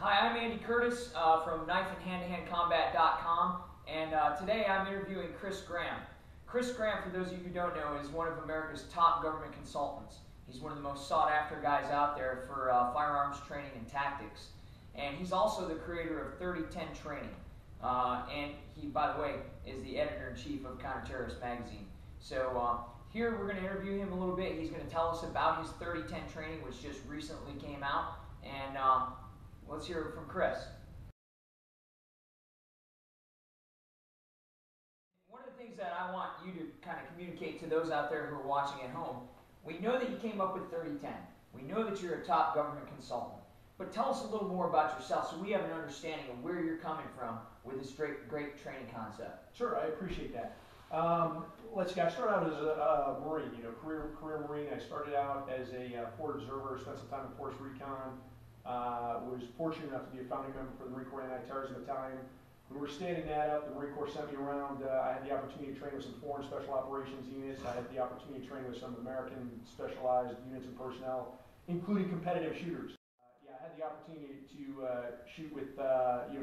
Hi, I'm Andy Curtis from knifeandhandtohandcombat.com, and today I'm interviewing Chris Graham. Chris Graham, for those of you who don't know, is one of America's top government consultants. He's one of the most sought-after guys out there for firearms training and tactics. And he's also the creator of 3010 Training. And he, by the way, is the editor-in-chief of Counterterrorism magazine. So here we're going to interview him a little bit. He's going to tell us about his 3010 Training, which just recently came out. And let's hear it from Chris. One of the things that I want you to kind of communicate to those out there who are watching at home, we know that you came up with 3010. We know that you're a top government consultant. But tell us a little more about yourself so we have an understanding of where you're coming from with this great training concept. Sure, I appreciate that. Let's see, I started out as a Marine, career Marine. I started out as a port observer, spent some time in Force Recon, was fortunate enough to be a founding member for the Marine Corps Anti-Terrorism Battalion. When we were standing that up, the Marine Corps sent me around. I had the opportunity to train with some foreign special operations units. I had the opportunity to train with some American specialized units and personnel, including competitive shooters. I had the opportunity to shoot with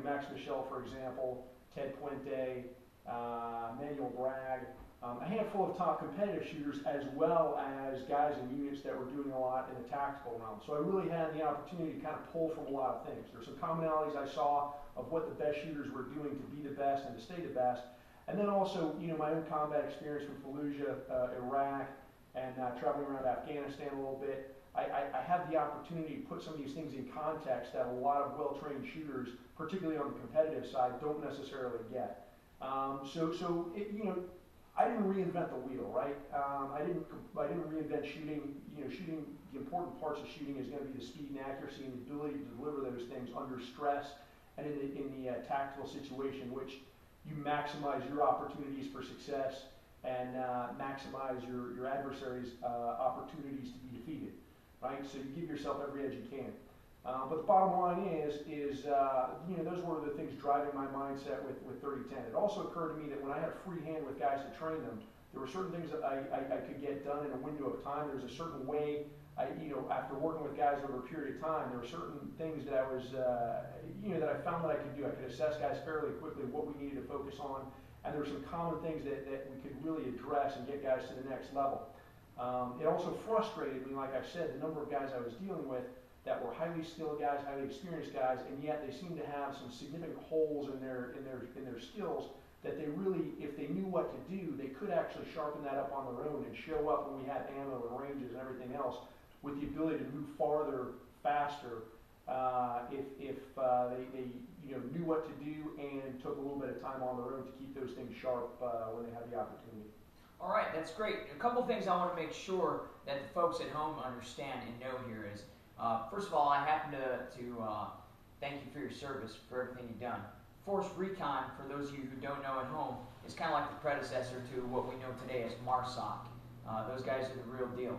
Max Michel, for example, Ted Puente, Manuel Bragg, a handful of top competitive shooters, as well as guys in units that were doing a lot in the tactical realm. So I really had the opportunity to kind of pull from a lot of things. There's some commonalities I saw of what the best shooters were doing to be the best and to stay the best. And then also, my own combat experience from Fallujah, Iraq, and traveling around Afghanistan a little bit. I had the opportunity to put some of these things in context that a lot of well-trained shooters, particularly on the competitive side, don't necessarily get. I didn't reinvent the wheel, right? I didn't reinvent shooting. Shooting, the important parts of shooting is going to be the speed and accuracy and the ability to deliver those things under stress and in the tactical situation, which you maximize your opportunities for success and maximize your adversary's opportunities to be defeated, right? So you give yourself every edge you can. But the bottom line is those were the things driving my mindset with 3010. It also occurred to me that when I had a free hand with guys to train them, there were certain things that I could get done in a window of time. There was a certain way, after working with guys over a period of time, there were certain things that I was, that I found that I could do. I could assess guys fairly quickly what we needed to focus on, and there were some common things that we could really address and get guys to the next level. It also frustrated me, like I said, the number of guys I was dealing with that were highly skilled guys, highly experienced guys, and yet they seemed to have some significant holes in their skills that they really, if they knew what to do, they could actually sharpen that up on their own and show up when we had ammo and ranges and everything else with the ability to move farther, faster, if they knew what to do and took a little bit of time on their own to keep those things sharp when they had the opportunity. All right, that's great. A couple things I want to make sure that the folks at home understand and know here is, first of all, I happen to thank you for your service, for everything you've done. Force Recon, for those of you who don't know at home, is kind of like the predecessor to what we know today as MARSOC. Those guys are the real deal.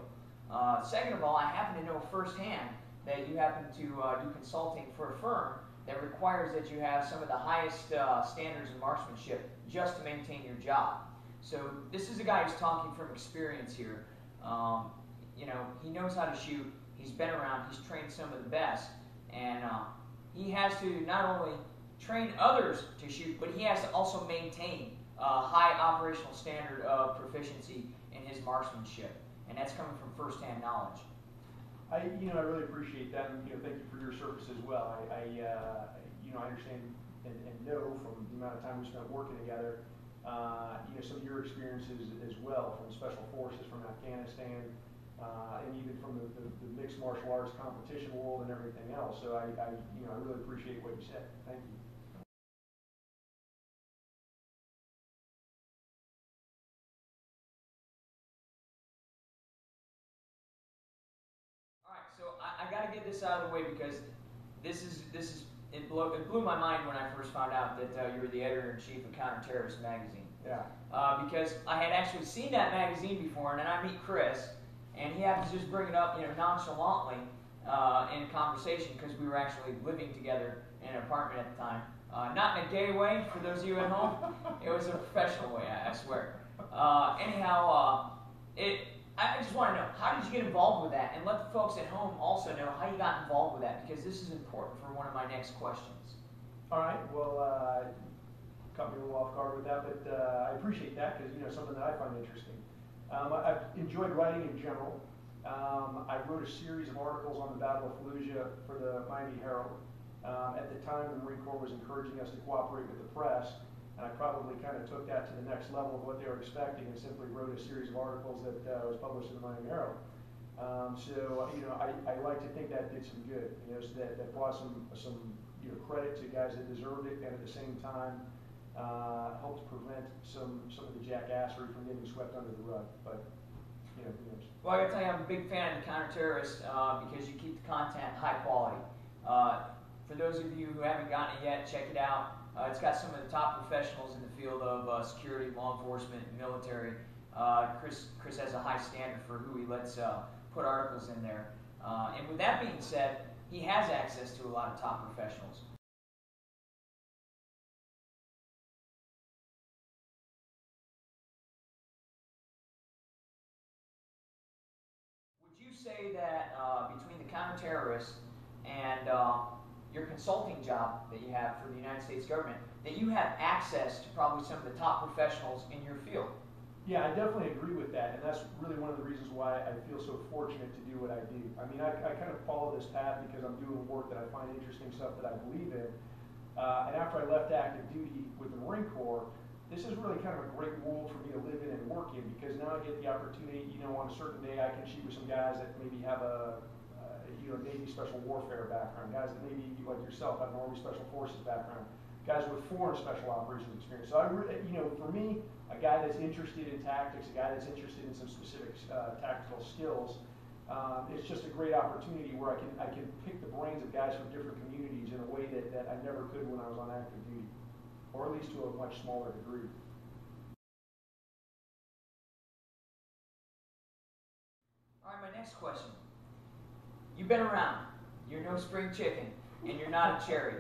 Second of all, I happen to know firsthand that you happen to do consulting for a firm that requires that you have some of the highest standards in marksmanship just to maintain your job. So this is a guy who's talking from experience here. He knows how to shoot. He's been around, he's trained some of the best, and he has to not only train others to shoot, but he has to also maintain a high operational standard of proficiency in his marksmanship, and that's coming from first-hand knowledge. I really appreciate that, and thank you for your service as well. I understand and know from the amount of time we spent working together, some of your experiences as well from special forces, from Afghanistan. And even from the mixed martial arts competition world and everything else. So I really appreciate what you said. Thank you. All right, so I got to get this out of the way because it blew my mind when I first found out that you were the editor-in-chief of Counterterrorism magazine. Yeah. Because I had actually seen that magazine before, and then I meet Chris. And he happens to just bring it up, nonchalantly in conversation because we were actually living together in an apartment at the time. Not in a gay way, for those of you at home. It was a professional way, I swear. Anyhow, I I just want to know, how did you get involved with that? And let the folks at home also know how you got involved with that, because this is important for one of my next questions. All right, well, caught me a little off guard with that, but I appreciate that because, something that I find interesting. I've enjoyed writing in general. I wrote a series of articles on the Battle of Fallujah for the Miami Herald. At the time, the Marine Corps was encouraging us to cooperate with the press, and I probably kind of took that to the next level of what they were expecting and simply wrote a series of articles that was published in the Miami Herald. I like to think that did some good, so that brought some credit to guys that deserved it, and at the same time helped prevent some of the jackassery from getting swept under the rug. But who knows? Well, I gotta tell you, I'm a big fan of the counterterrorists because you keep the content high quality. For those of you who haven't gotten it yet, check it out. It's got some of the top professionals in the field of security, law enforcement, military. Chris has a high standard for who he lets put articles in there. And with that being said, he has access to a lot of top professionals. Would you say that between the counterterrorists and your consulting job that you have for the United States government, that you have access to probably some of the top professionals in your field? Yeah, I definitely agree with that, and that's really one of the reasons why I feel so fortunate to do what I do. I mean, I kind of follow this path because I'm doing work that I find interesting, stuff that I believe in. And after I left active duty with the Marine Corps, this is really kind of a great world for me to live in and work in, because now I get the opportunity, on a certain day I can shoot with some guys that maybe have a Navy Special Warfare background, guys that maybe, like yourself, have an Army Special Forces background, guys with foreign special operations experience. So for me, a guy that's interested in tactics, a guy that's interested in some specific tactical skills, it's just a great opportunity where I can pick the brains of guys from different communities in a way that I never could when I was on active duty, or at least to a much smaller degree. All right, my next question. You've been around. You're no spring chicken, and you're not a cherry,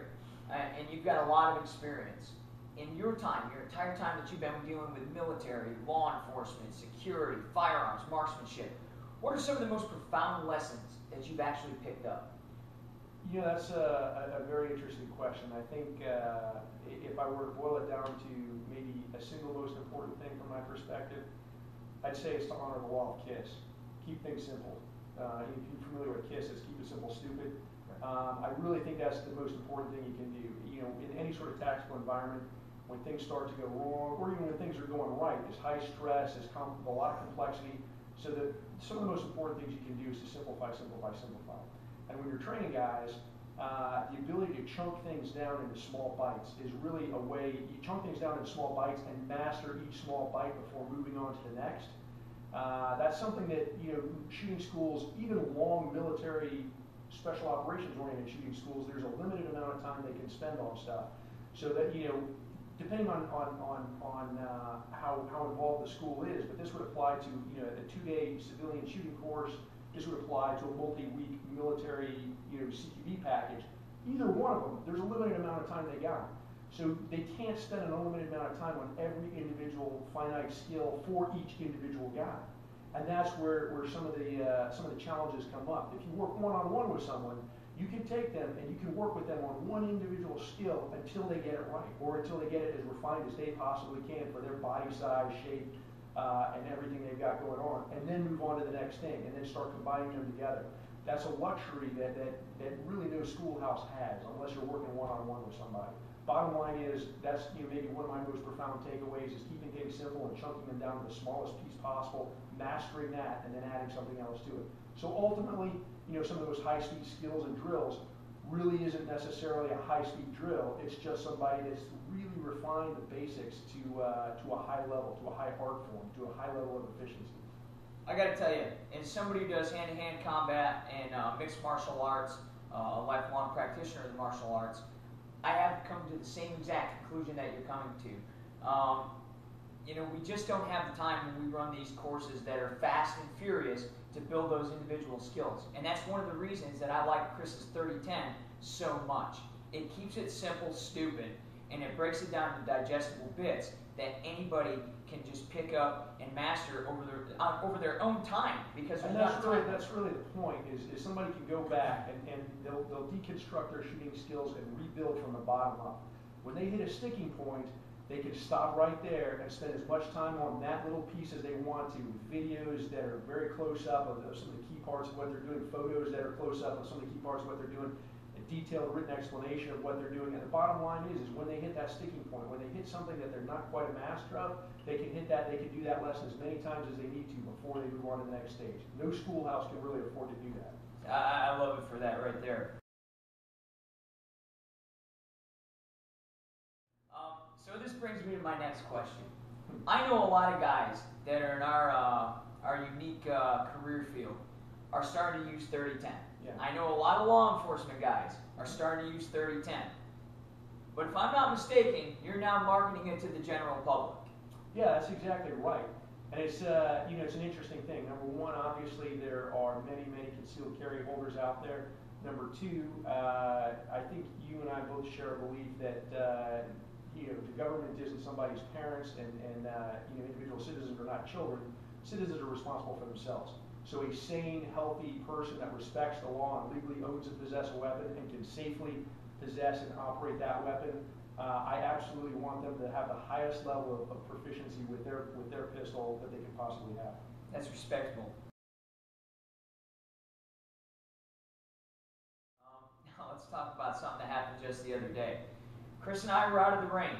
and you've got a lot of experience. In your entire time that you've been dealing with military, law enforcement, security, firearms, marksmanship, what are some of the most profound lessons that you've actually picked up? That's a very interesting question. I think if I were to boil it down to maybe a single most important thing from my perspective, I'd say it's to honor the law of KISS. Keep things simple. If you're familiar with KISS, it's keep it simple, stupid. I really think that's the most important thing you can do. In any sort of tactical environment, when things start to go wrong, or even when things are going right, there's high stress, there's a lot of complexity. So that some of the most important things you can do is to simplify, simplify, simplify. And when you're training guys, the ability to chunk things down into small bites is really a way. You chunk things down into small bites and master each small bite before moving on to the next. That's something that, shooting schools, even long military special operations oriented shooting schools, there's a limited amount of time they can spend on stuff. So that, depending on how involved the school is, but this would apply to, a 2-day civilian shooting course, this would apply to a multi-week military, CQB package. Either one of them, there's a limited amount of time they got. So they can't spend an unlimited amount of time on every individual finite skill for each individual guy. And that's where some of the challenges come up. If you work one-on-one with someone, you can take them and you can work with them on one individual skill until they get it right, or until they get it as refined as they possibly can for their body size, shape, and everything they've got going on, and then move on to the next thing, and then start combining them together. That's a luxury that really no schoolhouse has, unless you're working one-on-one with somebody. Bottom line is, that's maybe one of my most profound takeaways, is keeping things simple and chunking them down to the smallest piece possible, mastering that, and then adding something else to it. So ultimately, some of those high-speed skills and drills really isn't necessarily a high-speed drill. It's just somebody that's really refined the basics to a high level, to a high art form, to a high level of efficiency. I got to tell you, as somebody who does hand-to-hand combat and mixed martial arts, a lifelong practitioner of the martial arts, I have come to the same exact conclusion that you're coming to. We just don't have the time when we run these courses that are fast and furious to build those individual skills. And that's one of the reasons that I like Chris's 30-10 so much. It keeps it simple, stupid, and it breaks it down to digestible bits that anybody can just pick up and master over their own time, because and that's really the point, is somebody can go back and they'll deconstruct their shooting skills and rebuild from the bottom up. When they hit a sticking point, they can stop right there and spend as much time on that little piece as they want to, with videos that are very close up of some of the key parts of what they're doing, photos that are close up of some of the key parts of what they're doing, a detailed written explanation of what they're doing. And the bottom line is when they hit that sticking point, when they hit something that they're not quite a master of, they can hit that, they can do that lesson as many times as they need to before they move on to the next stage. No schoolhouse can really afford to do that. I love it for that right there. So this brings me to my next question. I know a lot of guys that are in our unique career field are starting to use 30-10. Yeah. I know a lot of law enforcement guys are starting to use 30-10. But if I'm not mistaken, you're now marketing it to the general public. Yeah, that's exactly right. And it's it's an interesting thing. Number one, obviously there are many concealed carry holders out there. Number two, I think you and I both share a belief that the government isn't somebody's parents, and individual citizens are not children. Citizens are responsible for themselves. So a sane, healthy person that respects the law and legally owns and possesses a weapon and can safely possess and operate that weapon, I absolutely want them to have the highest level of proficiency with their pistol that they can possibly have. That's respectable. Now let's talk about something that happened just the other day. Chris and I were out of the range.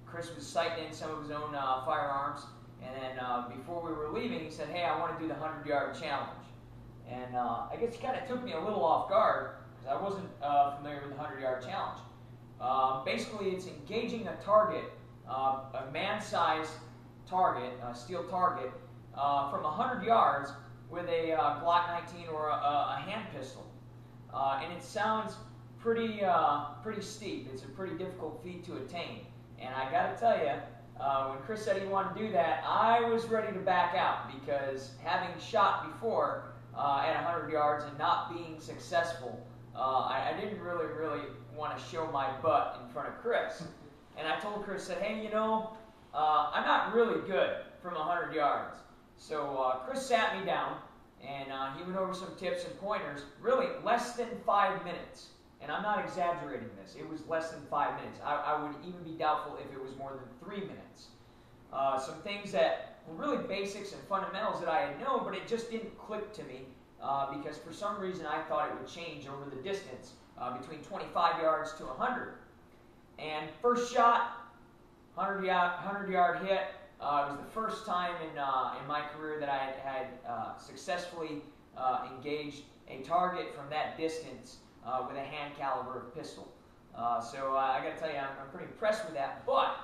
Chris was sighting in some of his own firearms, and then before we were leaving, he said, "Hey, I want to do the 100-yard challenge." And I guess he kind of took me a little off guard, because I wasn't familiar with the 100-yard challenge. Basically, it's engaging a target, a man-sized target, a steel target, from 100 yards with a Glock 19 or a hand pistol. And it sounds pretty steep. It's a pretty difficult feat to attain. And I got to tell you, when Chris said he wanted to do that, I was ready to back out, because having shot before at 100 yards and not being successful, I didn't really want to show my butt in front of Chris. And I told Chris, said, "Hey, I'm not really good from 100 yards." So Chris sat me down, and he went over some tips and pointers, really less than 5 minutes. And I'm not exaggerating this. It was less than 5 minutes. I would even be doubtful if it was more than 3 minutes. Some things that were really basics and fundamentals that I had known, but it just didn't click to me, because for some reason I thought it would change over the distance between 25 yards to 100. And first shot, 100-yard hit. It was the first time in my career that I had successfully engaged a target from that distance with a hand caliber pistol. So I got to tell you, I'm pretty impressed with that. But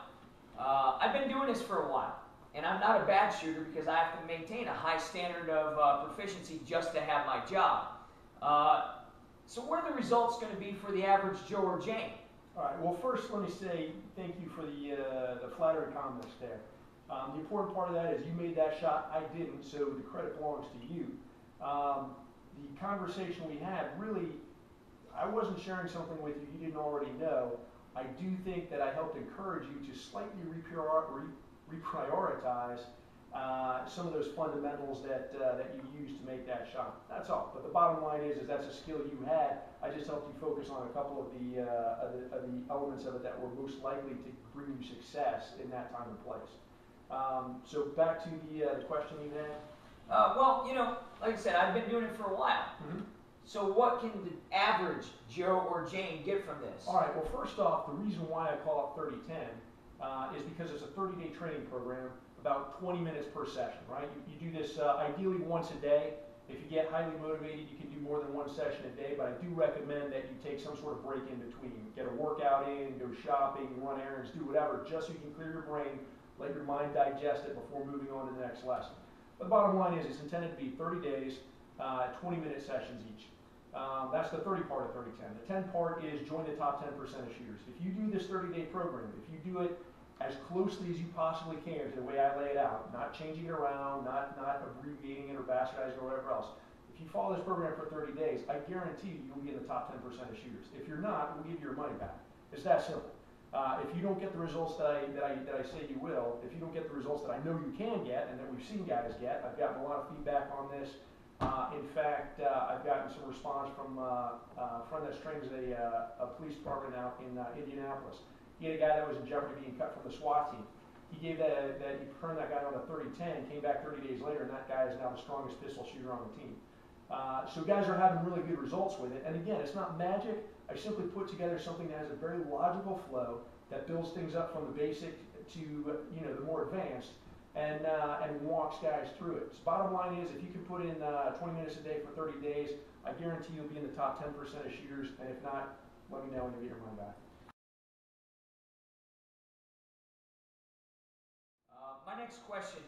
I've been doing this for a while, and I'm not a bad shooter, because I have to maintain a high standard of proficiency just to have my job. So what are the results going to be for the average Joe or Jane? All right. Well, first, let me say thank you for the flattering comments there. The important part of that is you made that shot. I didn't, so the credit belongs to you. The conversation we had, really, I wasn't sharing something with you you didn't already know. I do think that I helped encourage you to slightly reprioritize some of those fundamentals that you used to make that shot. That's all. But the bottom line is that's a skill you had. I just helped you focus on a couple of the elements of it that were most likely to bring you success in that time and place. So back to the question you had. Well, like I said, I've been doing it for a while. Mm-hmm. So what can the average Joe or Jane get from this? All right, well, first off, the reason why I call it 30-10 is because it's a 30-day training program, about 20 minutes per session, right? You do this ideally once a day. If you get highly motivated, you can do more than one session a day, but I do recommend that you take some sort of break in between. Get a workout in, go shopping, run errands, do whatever, just so you can clear your brain, let your mind digest it before moving on to the next lesson. But the bottom line is it's intended to be 30 days, 20-minute sessions each. That's the 30 part of 30-10. The 10 part is join the top 10% of shooters. If you do this 30-day program, if you do it as closely as you possibly can to the way I lay it out, not changing it around, not abbreviating it or bastardizing it or whatever else, if you follow this program for 30 days, I guarantee you'll be in the top 10% of shooters. If you're not, we'll give you your money back. It's that simple. If you don't get the results that I say you will, if you don't get the results that I know you can get and that we've seen guys get, I've gotten a lot of feedback on this. In fact, I've gotten some response from a friend that's trains a police department out in Indianapolis. He had a guy that was in jeopardy of being cut from the SWAT team. He gave he turned that guy on a 30-10, came back 30 days later, and that guy is now the strongest pistol shooter on the team. So guys are having really good results with it. And again, it's not magic. I simply put together something that has a very logical flow that builds things up from the basic to the more advanced, and walks guys through it. So bottom line is, if you can put in 20 minutes a day for 30 days, I guarantee you'll be in the top 10% of shooters. And if not, let me know when you get your money back. My next question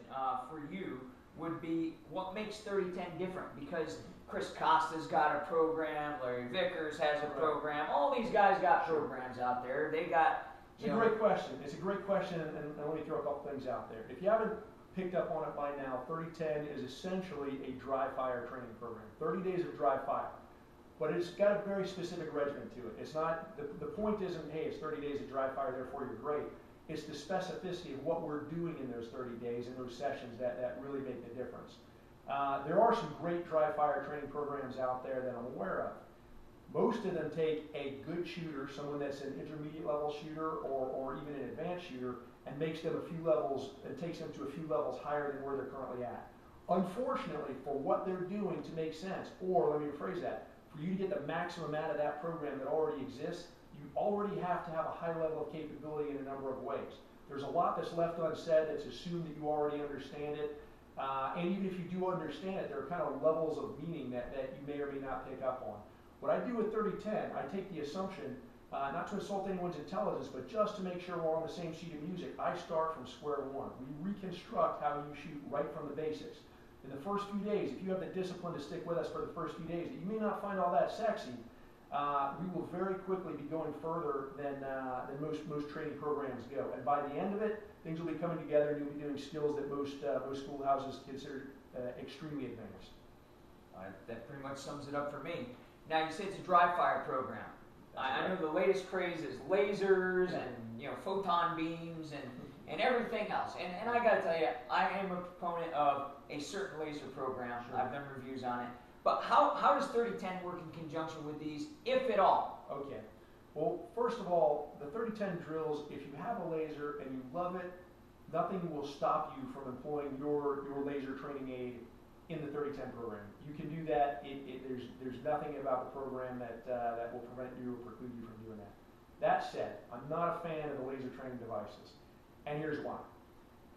for you would be, what makes 3010 different? Because Chris Costa's got a program, Larry Vickers has a program, all these guys got programs out there. They got, It's a great question. It's a great question, and let me throw a couple things out there. If you haven't picked up on it by now, 3010 is essentially a dry fire training program. 30 days of dry fire. But it's got a very specific regimen to it. It's not, the point isn't, hey, it's 30 days of dry fire, therefore you're great. It's the specificity of what we're doing in those 30 days and those sessions that really make the difference. There are some great dry fire training programs out there that I'm aware of. Most of them take a good shooter, someone that's an intermediate level shooter or even an advanced shooter, and makes them a few levels, and takes them to a few levels higher than where they're currently at. Unfortunately, for what they're doing to make sense, or let me rephrase that, for you to get the maximum out of that program that already exists, you already have to have a high level of capability in a number of ways. There's a lot that's left unsaid that's assumed that you already understand it, and even if you do understand it, there are kind of levels of meaning that you may or may not pick up on. What I do with 3010, I take the assumption, not to insult anyone's intelligence, but just to make sure we're on the same sheet of music, I start from square one. We reconstruct how you shoot right from the basics. In the first few days, if you have the discipline to stick with us for the first few days, you may not find all that sexy. We will very quickly be going further than most training programs go. And by the end of it, things will be coming together and you'll be doing skills that most schoolhouses consider extremely advanced. That pretty much sums it up for me. Now, you say it's a dry fire program. I know the latest craze is lasers and photon beams and everything else. And I got to tell you, I am a proponent of a certain laser program. Sure. I've done reviews on it. But how does 3010 work in conjunction with these, if at all? Okay. Well, first of all, the 3010 drills, if you have a laser and you love it, nothing will stop you from employing your laser training aid in the 3010 program. You can do that. There's nothing about the program that will prevent you or preclude you from doing that. That said, I'm not a fan of the laser training devices. And here's why.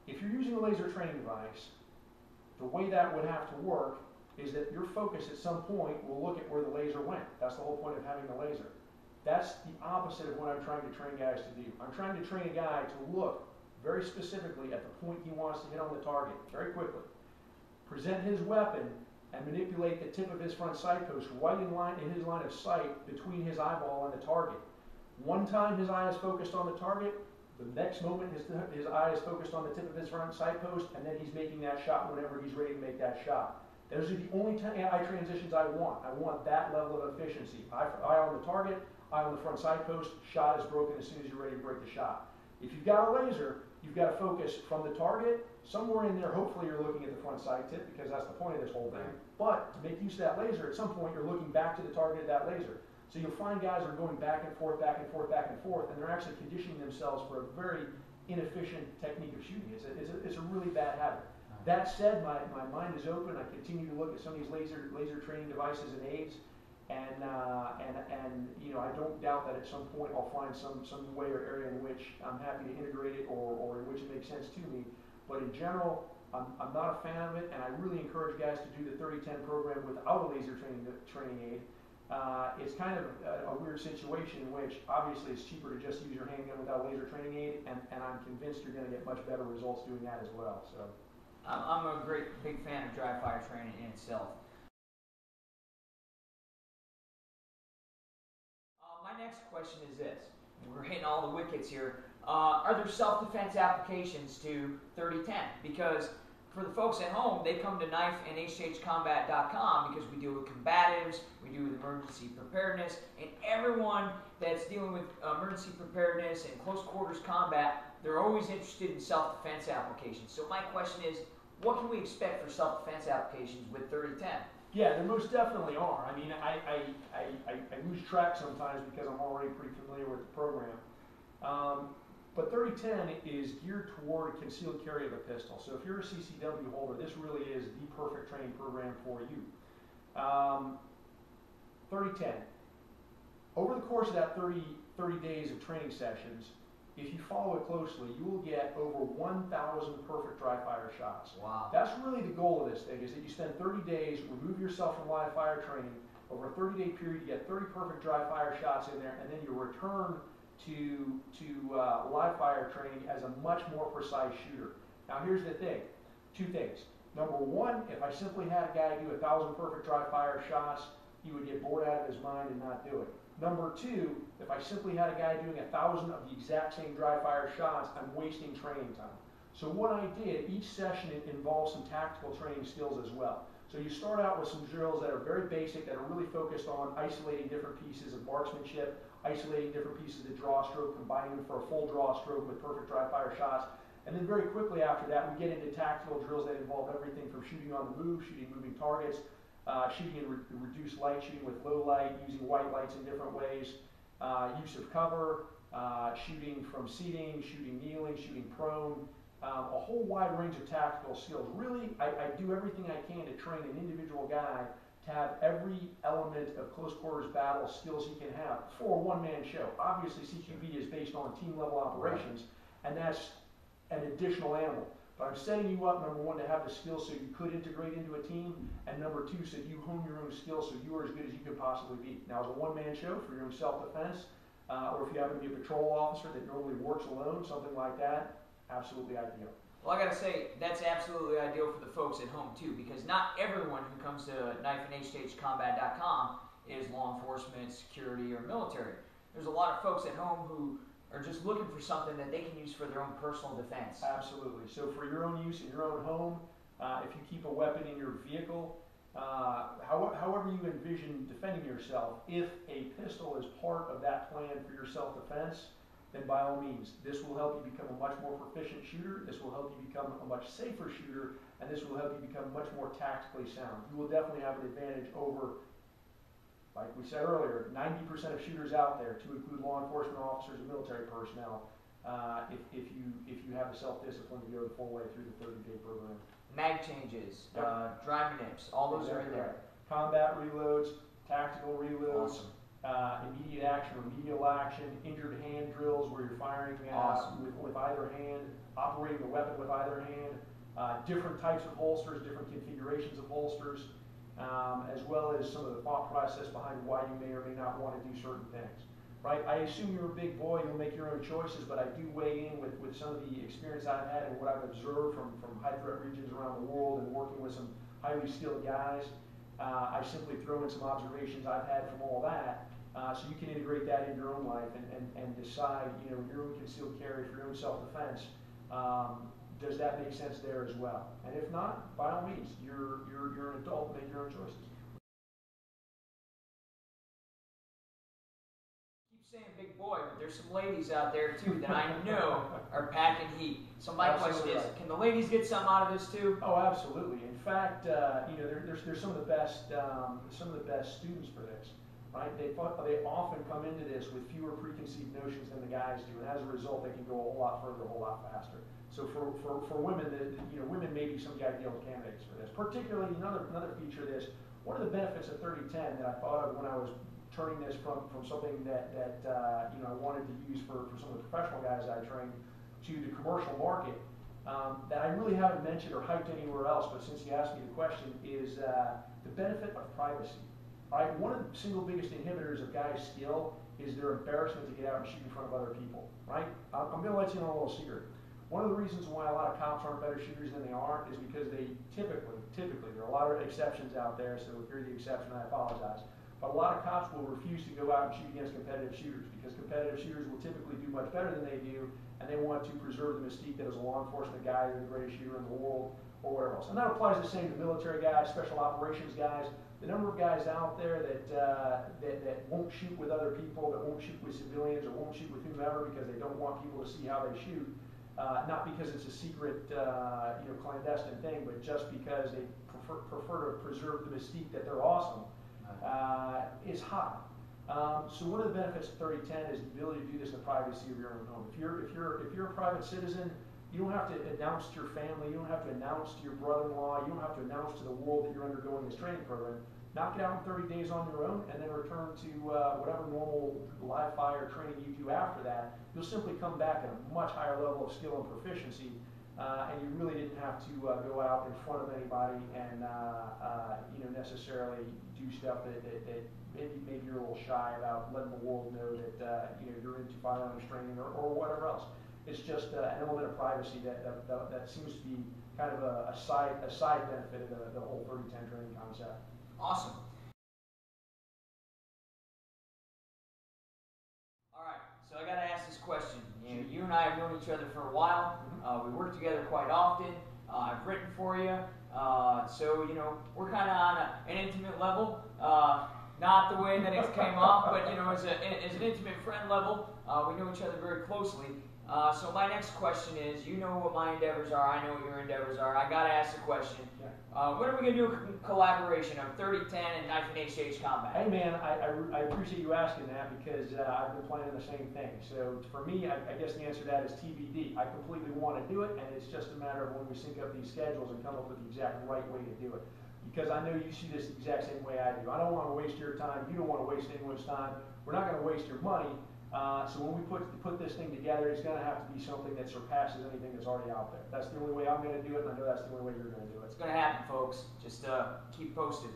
If you're using a laser training device, the way that would have to work is that your focus at some point will look at where the laser went. That's the whole point of having the laser. That's the opposite of what I'm trying to train guys to do. I'm trying to train a guy to look very specifically at the point he wants to hit on the target, very quickly. Present his weapon and manipulate the tip of his front sight post right in his line of sight between his eyeball and the target. One time his eye is focused on the target, the next moment his eye is focused on the tip of his front sight post, and then he's making that shot whenever he's ready to make that shot. Those are the only eye transitions I want. I want that level of efficiency. Eye on the target, eye on the front sight post, shot is broken as soon as you're ready to break the shot. If you've got a laser, you've got to focus from the target. Somewhere in there, hopefully you're looking at the front sight tip, because that's the point of this whole thing. But to make use of that laser, at some point you're looking back to the target of that laser. So you'll find guys are going back and forth, back and forth, back and forth, and they're actually conditioning themselves for a very inefficient technique of shooting. It's a really bad habit. That said, my mind is open. I continue to look at some of these laser training devices and aids, and I don't doubt that at some point I'll find some way or area in which I'm happy to integrate it or in which it makes sense to me. But in general, I'm not a fan of it, and I really encourage guys to do the 3010 program without a laser training aid. It's kind of a weird situation in which obviously it's cheaper to just use your handgun without laser training aid, and I'm convinced you're going to get much better results doing that as well. So. I'm a big fan of dry fire training in itself. My next question is this. We're hitting all the wickets here. Are there self-defense applications to 3010? Because for the folks at home, they come to knifeandhhcombat.com because we deal with combatives, we deal with emergency preparedness, and everyone that's dealing with emergency preparedness and close quarters combat, they're always interested in self-defense applications. So my question is, what can we expect for self-defense applications with 3010? Yeah, there most definitely are. I mean, I lose track sometimes because I'm already pretty familiar with the program. But 3010 is geared toward a concealed carry of a pistol. So if you're a CCW holder, this really is the perfect training program for you. 3010. Over the course of that 30 days of training sessions, if you follow it closely, you will get over 1,000 perfect dry fire shots. Wow. That's really the goal of this thing, is that you spend 30 days, remove yourself from live fire training. Over a 30-day period, you get 30 perfect dry fire shots in there, and then you return to live fire training as a much more precise shooter. Now here's the thing, two things. Number one, if I simply had a guy do 1,000 perfect dry fire shots, he would get bored out of his mind and not do it. Number two, if I simply had a guy doing 1,000 of the exact same dry fire shots, I'm wasting training time. So what I did, each session involves some tactical training skills as well. So you start out with some drills that are very basic, that are really focused on isolating different pieces of marksmanship, isolating different pieces of draw stroke, combining them for a full draw stroke with perfect dry fire shots. And then very quickly after that, we get into tactical drills that involve everything from shooting on the move, shooting moving targets, shooting in reduced light, shooting with low light, using white lights in different ways, use of cover, shooting from seating, shooting kneeling, shooting prone, a whole wide range of tactical skills. Really, I do everything I can to train an individual guy to have every element of close quarters battle skills he can have for a one-man show. Obviously, CQB is based on team-level operations, and that's an additional animal. But I'm setting you up, number one, to have the skills so you could integrate into a team, and number two, so you hone your own skills so you are as good as you can possibly be. Now, as a one-man show for your own self-defense, or if you happen to be a patrol officer that normally works alone, something like that, absolutely ideal. Well, I gotta say, that's absolutely ideal for the folks at home too, because not everyone who comes to knifeandhhcombat.com is law enforcement, security, or military. There's a lot of folks at home who are just looking for something that they can use for their own personal defense. Absolutely. So for your own use in your own home, if you keep a weapon in your vehicle, however you envision defending yourself, if a pistol is part of that plan for your self-defense, then by all means, this will help you become a much more proficient shooter, this will help you become a much safer shooter, and this will help you become much more tactically sound. You will definitely have an advantage over, like we said earlier, 90% of shooters out there, to include law enforcement officers and military personnel, if you have the self-discipline to go the full way through the 30-day program. Mag changes, dry nips, all those are in there. Combat reloads, tactical reloads, Awesome. Immediate action, remedial action, injured hand drills where you're firing Awesome. with either hand, operating the weapon with either hand, different types of holsters, different configurations of holsters, as well as some of the thought process behind why you may or may not want to do certain things. Right? I assume you're a big boy, you'll make your own choices, but I do weigh in with some of the experience I've had and what I've observed from high threat regions around the world and working with some highly skilled guys. I simply throw in some observations I've had from all that, so you can integrate that in your own life and decide, your own concealed carry for your own self-defense. Does that make sense there as well? And if not, by all means, you're an adult, make your own choices. Saying big boy, but there's some ladies out there too that I know are packing heat. So my question is, can the ladies get some out of this too? Oh, absolutely. In fact, there's some of the best students for this, right? They often come into this with fewer preconceived notions than the guys do, and as a result, they can go a whole lot further, a whole lot faster. So for women, women may be some of the ideal candidates for this. Particularly, another feature of this, one of the benefits of 3010 that I thought of when I was turning this from something that I wanted to use for some of the professional guys I trained to the commercial market, that I really haven't mentioned or hyped anywhere else, but since you asked me the question, is the benefit of privacy. Right? One of the single biggest inhibitors of guys' skill is their embarrassment to get out and shoot in front of other people. Right? I'm going to let you know a little secret. One of the reasons why a lot of cops aren't better shooters than they are is because they typically, there are a lot of exceptions out there, so if you're the exception, I apologize. But a lot of cops will refuse to go out and shoot against competitive shooters because competitive shooters will typically do much better than they do, and they want to preserve the mystique that as a law enforcement guy, they're the greatest shooter in the world, or whatever else. And that applies the same to military guys, special operations guys. The number of guys out there that won't shoot with other people, that won't shoot with civilians, or won't shoot with whomever because they don't want people to see how they shoot, not because it's a secret, clandestine thing, but just because they prefer to preserve the mystique that they're awesome, is high. So one of the benefits of 3010 is the ability to do this in the privacy of your own home. If you're a private citizen, you don't have to announce to your family, you don't have to announce to your brother-in-law, you don't have to announce to the world that you're undergoing this training program. Knock it out in 30 days on your own, and then return to whatever normal live fire training you do after that. You'll simply come back at a much higher level of skill and proficiency, and you really didn't have to go out in front of anybody and necessarily do stuff that maybe you're a little shy about letting the world know that you're into firearms training or whatever else. It's just an element of privacy that seems to be kind of a side benefit of the whole 3010 training concept. Awesome. All right, so I got to ask this question. You and I have known each other for a while. We work together quite often. I've written for you. So we're kind of on an intimate level. Not the way that it came off, but as an intimate friend level, we know each other very closely. So my next question is, you know what my endeavors are, I know what your endeavors are. I gotta ask the question. Yeah. When are we gonna do a collaboration of 3010 and knife and HH combat? Hey man, I appreciate you asking that because I've been planning the same thing. So for me, I guess the answer to that is TBD. I completely want to do it, and it's just a matter of when we sync up these schedules and come up with the exact right way to do it. Because I know you see this the exact same way I do. I don't want to waste your time. You don't want to waste anyone's time. We're not going to waste your money. So when we put this thing together, it's going to have to be something that surpasses anything that's already out there. That's the only way I'm going to do it, and I know that's the only way you're going to do it. It's going to happen, folks. Just keep posted.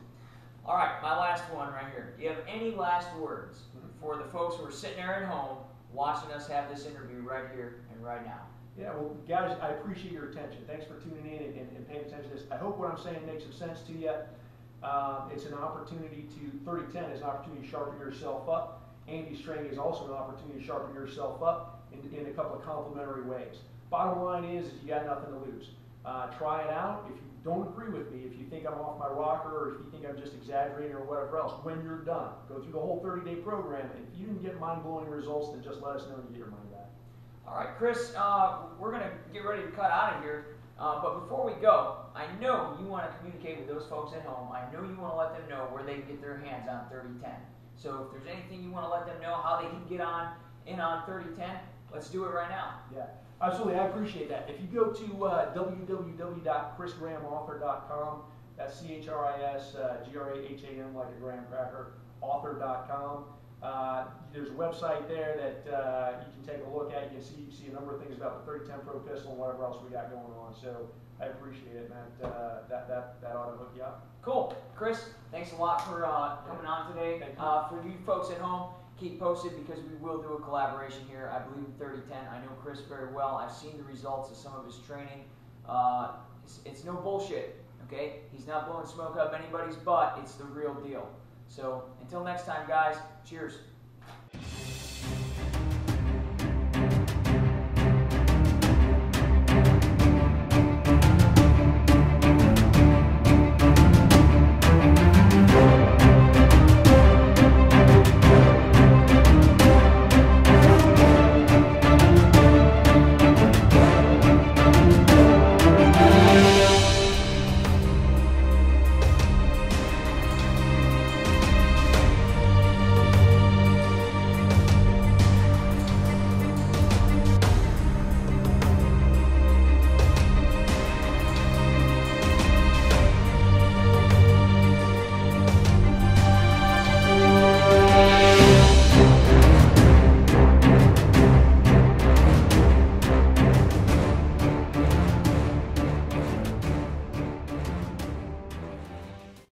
All right, my last one right here. Do you have any last words for the folks who are sitting there at home watching us have this interview right here and right now? Yeah, well, guys, I appreciate your attention. Thanks for tuning in and paying attention to this. I hope what I'm saying makes some sense to you. It's an opportunity 3010 is an opportunity to sharpen yourself up. Andy's training is also an opportunity to sharpen yourself up in a couple of complementary ways. Bottom line is you got nothing to lose. Try it out. If you don't agree with me, if you think I'm off my rocker, or if you think I'm just exaggerating or whatever else, when you're done, go through the whole 30-day program. And if you didn't get mind-blowing results, then just let us know and you get your money back. All right, Chris, we're going to get ready to cut out of here. But before we go, I know you want to communicate with those folks at home. I know you want to let them know where they can get their hands on 3010. So if there's anything you want to let them know, how they can get on 3010, let's do it right now. Yeah, absolutely. I appreciate that. If you go to www.chrisgrahamauthor.com, that's CHRISGRAHAM, like a graham cracker, author.com. There's a website there that you can take a look at. You can see a number of things about the 3010 Pro pistol and whatever else we got going on. So I appreciate it, man. That ought to hook you up. Cool. Chris, thanks a lot for coming on today. For you folks at home, keep posted because we will do a collaboration here. I believe in 3010. I know Chris very well. I've seen the results of some of his training. It's no bullshit, okay? He's not blowing smoke up anybody's butt. It's the real deal. So until next time, guys, cheers.